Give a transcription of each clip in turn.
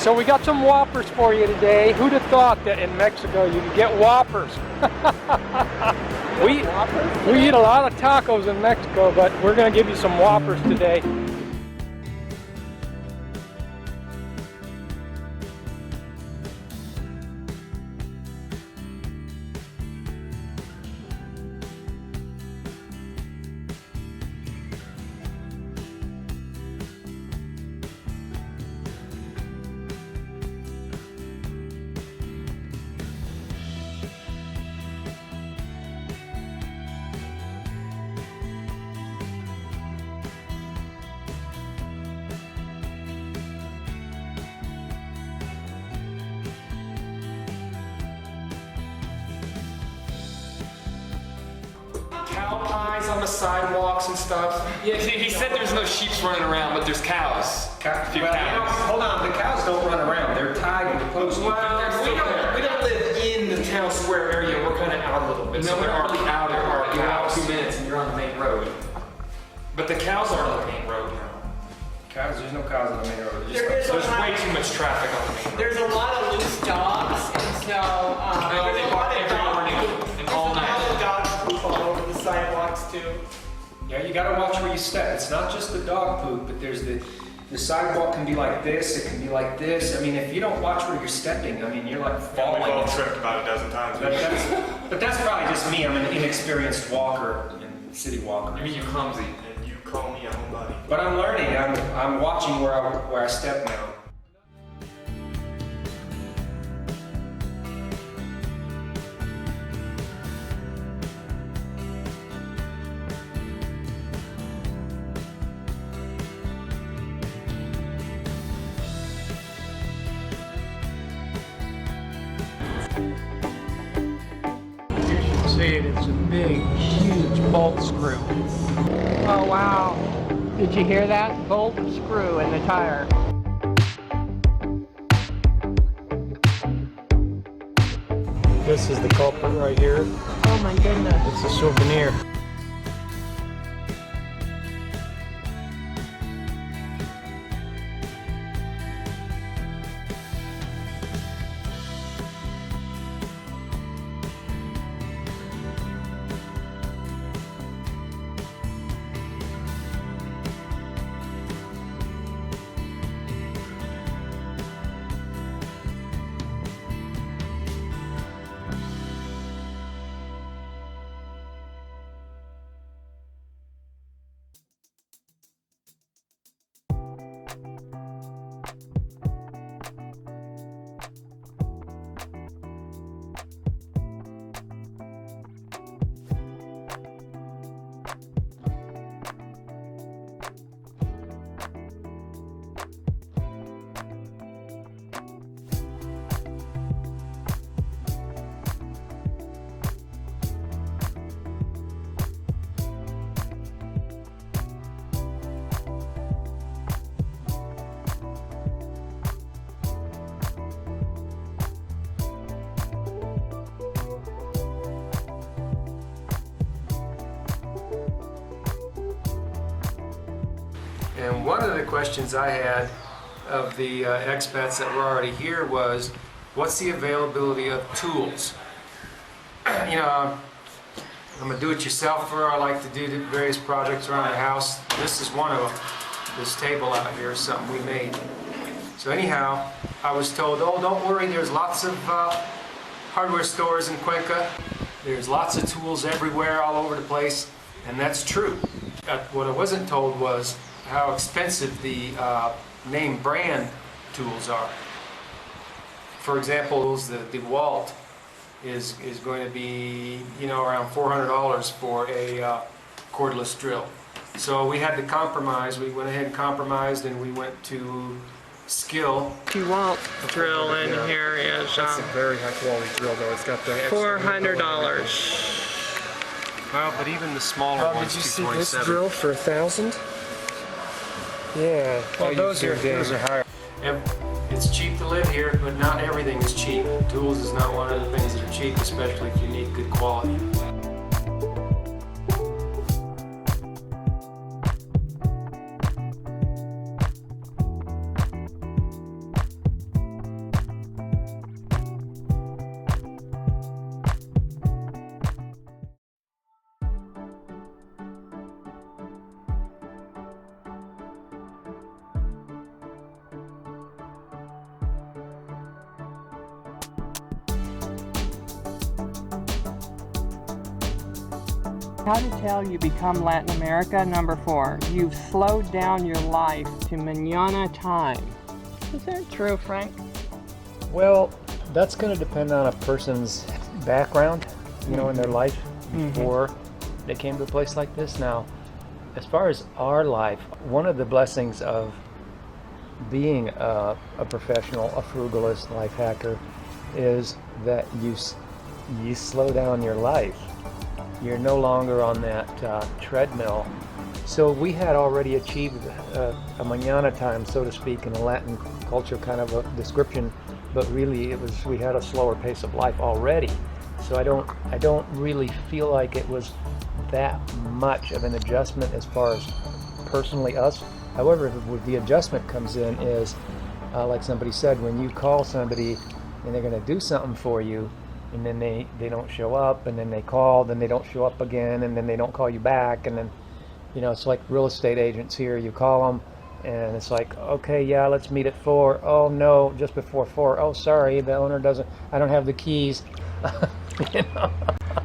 So we got some Whoppers for you today. Who'd have thought that in Mexico you could get Whoppers? we eat a lot of tacos in Mexico, but we're going to give you some Whoppers today. Cow pies on the sidewalks and stuff. Yeah, he said there's no sheeps running around, but there's cows. A few cows. Hold on, the cows don't run around. They're tied to the post. Well, we don't live in the town square area. We're kind of out a little bit. No, we're already out. You're out 2 minutes and you're on the main road. But the cows aren't on the main road now. Cows? There's no cows on the main road. There's way too much traffic on the main road. There's a lot of loose dogs, and so no, they bark every morning and all night. There's a lot of dogs poop all over the sidewalks too. Yeah, you gotta watch where you step. It's not just the dog poop, but there's the sidewalk can be like this, it can be like this. I mean, if you don't watch where you're stepping, I mean, you're like falling. We've all tripped about a dozen times. But that's probably just me. I'm an inexperienced walker and city walker. I mean, you're clumsy. And you call me a homebody. But I'm learning. I'm watching where I step now. See it, it's a big, huge bolt screw. Oh wow. Did you hear that? Bolt screw in the tire. This is the culprit right here. Oh my goodness. It's a souvenir. And one of the questions I had of the expats that were already here was, what's the availability of tools? You know, I'm a do-it-yourselfer. I like to do various projects around the house. This is one of them. This table out here is something we made. So anyhow, I was told, oh, don't worry, there's lots of hardware stores in Cuenca. There's lots of tools everywhere, all over the place, and that's true. What I wasn't told was how expensive the name brand tools are. For example, the Walt is going to be, you know, around $400 for a cordless drill. So we had to compromise. We went ahead and compromised, and we went to Skill. The Walt drill in here is That's a very high quality drill, though. It's got the $400. Well, but even the smaller ones, did you see $227. this drill for 1,000? Yeah. Well, those are higher. It's cheap to live here, but not everything is cheap. Tools is not one of the things that are cheap, especially if you need good quality. How to tell you become Latin America. Number 4, you've slowed down your life to mañana time. Is that true, Frank? Well, that's going to depend on a person's background, you know, in their life before they came to a place like this. Now, as far as our life, one of the blessings of being a professional, a frugalist, life hacker, is that you slow down your life. You're no longer on that treadmill. So we had already achieved a mañana time, so to speak, in a Latin culture kind of a description, but really we had a slower pace of life already. So I don't really feel like it was that much of an adjustment as far as personally us. However, the adjustment comes in is, like somebody said, when you call somebody and they're going to do something for you, and then they don't show up, and then they call, then they don't show up again, and then they don't call you back, and then, you know, it's like real estate agents here. You call them, and it's like, okay, yeah, let's meet at 4. Oh no, just before 4. Oh, sorry, the owner doesn't. I don't have the keys. You know?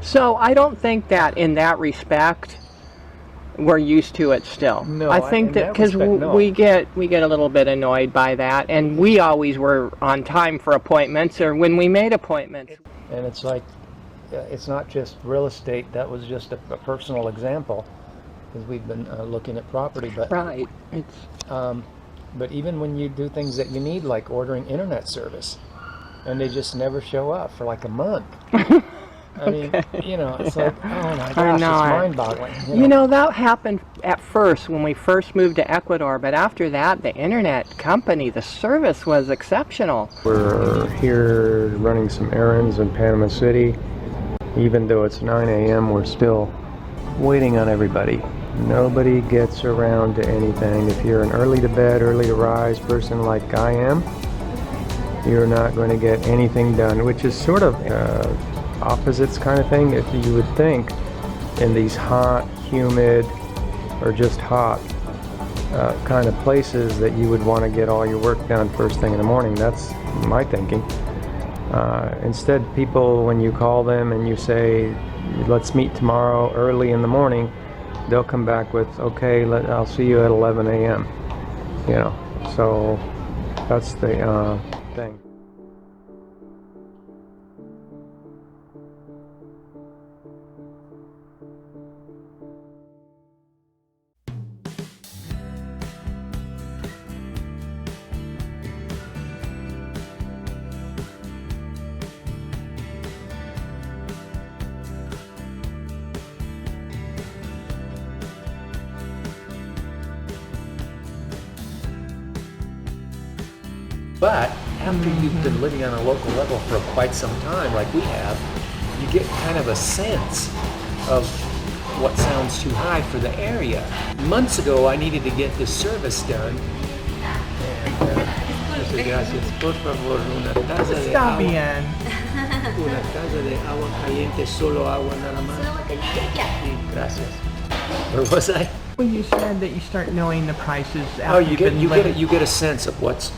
So I don't think that in that respect we're used to it still. No, I think that because no. we get a little bit annoyed by that, and we always were on time for appointments or when we made appointments. And it's like, it's not just real estate. That was just a personal example, because we've been looking at property. But Right. It's but even when you do things that you need, like ordering internet service, and they just never show up for like a month. I mean, you know, it's like, oh my gosh, it's mind-boggling. You know, that happened at first when we first moved to Ecuador, but after that, the internet company, the service was exceptional. We're here running some errands in Panama City. Even though it's 9 a.m., we're still waiting on everybody. Nobody gets around to anything. If you're an early to bed, early to rise person like I am, you're not going to get anything done, which is sort of opposites kind of thing. If you would think in these hot, humid, or just hot kind of places that you would want to get all your work done first thing in the morning. That's my thinking. Instead, people, when you call them and you say, let's meet tomorrow early in the morning, they'll come back with, okay, I'll see you at 11 a.m. You know, so that's the thing. But after you've been living on a local level for quite some time, like we have, you get kind of a sense of what sounds too high for the area. Months ago, I needed to get this service done. And, gracias. Por favor, una taza de Está agua. bien. Una taza de agua caliente, solo agua nada más. Sí, gracias. Where was I? Well, you said that you start knowing the prices after Oh, you get a sense of what's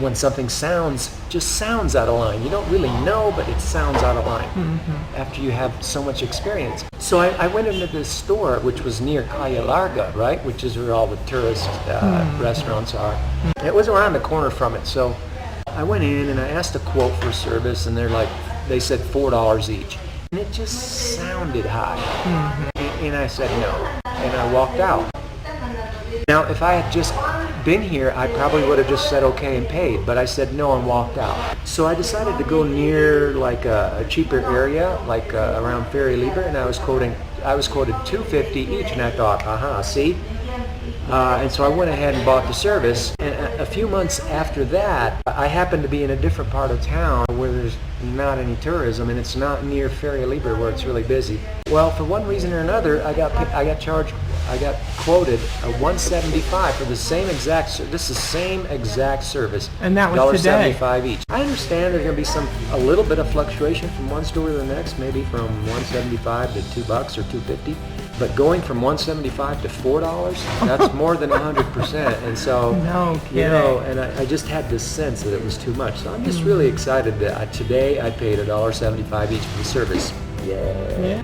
when something just sounds out of line. You don't really know, but it sounds out of line after you have so much experience. So I went into this store, which was near Calle Larga, right, which is where all the tourist restaurants are. And it was around the corner from it. So I went in and I asked a quote for service, and they said $4 each, and it just sounded high. And I said no, and I walked out. Now, if I had just been here, I probably would have just said okay and paid, but I said no and walked out. So I decided to go near like a cheaper area, like around Ferry Libre, and I was quoted $2.50 each, and I thought, see? And so I went ahead and bought the service, and a few months after that, I happened to be in a different part of town where there's not any tourism, and it's not near Ferry Libre where it's really busy. Well, for one reason or another, I got quoted a $175 for the same exact service. And that was today. $1.75 each. I understand there's going to be a little bit of fluctuation from one store to the next, maybe from $1.75 to $2 or $2.50. But going from $1.75 to $4, that's more than 100%. And so, No kidding. you know, and I just had this sense that it was too much. So I'm just really excited that today I paid $1.75 each for the service. Yeah.